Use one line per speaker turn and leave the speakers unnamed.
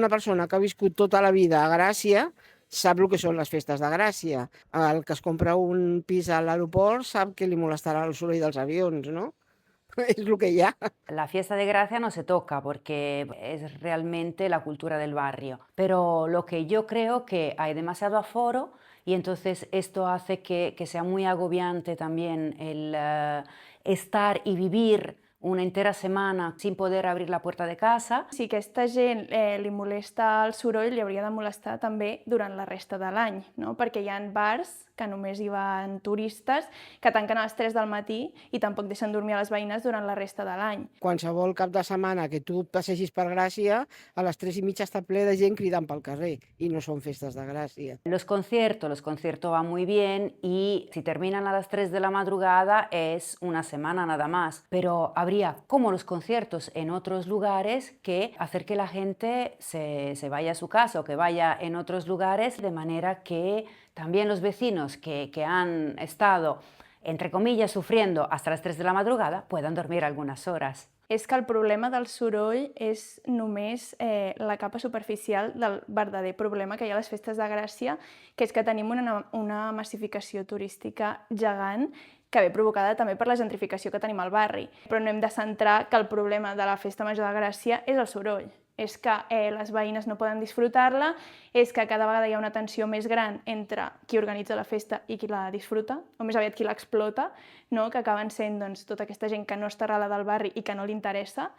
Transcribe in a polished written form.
una persona que ha viscut tota la vida a Gràcia sap el que són les festes de Gràcia. El que es compra un pis a l'aeroport sap que li molestarà el soroll dels avions, no? És el que hi ha.
La fiesta de Gracia no se toca porque es realmente la cultura del barrio, pero lo que yo creo que hay demasiado aforo y entonces esto hace que sea muy agobiante también el estar y vivir una entera setmana sin poder abrir la puerta de casa.
Si aquesta gent li molesta el soroll, li hauria de molestar també durant la resta de l'any, no? Perquè hi ha bars que només hi van turistes, que tanquen a les 3 del matí i tampoc deixen dormir a les veïnes durant la resta de l'any.
Qualsevol cap de setmana que tu passegis per Gràcia, a les 3:30 està ple de gent cridant pel carrer i no són festes de Gràcia.
Los conciertos van muy bien y si terminan a las 3 de la madrugada es una semana nada más, pero habría, como los conciertos en otros lugares, que hacer que la gente se vaya a su casa o que vaya en otros lugares, de manera que también los vecinos que han estado, entre comillas, sufriendo hasta las 3 de la madrugada puedan dormir algunas horas.
És que el problema del soroll és només la capa superficial del verdader problema que hi ha a les festes de Gràcia, que és que tenim una massificació turística gegant que ve provocada també per la gentrificació que tenim al barri. Però no hem de centrar que el problema de la Festa Major de Gràcia és el soroll. És que les veïnes no poden disfrutar-la, és que cada vegada hi ha una tensió més gran entre qui organitza la festa i qui la disfruta, o més aviat qui l'explota, no? Que acaben sent tota aquesta gent que no està arrelada al barri i que no li interessa.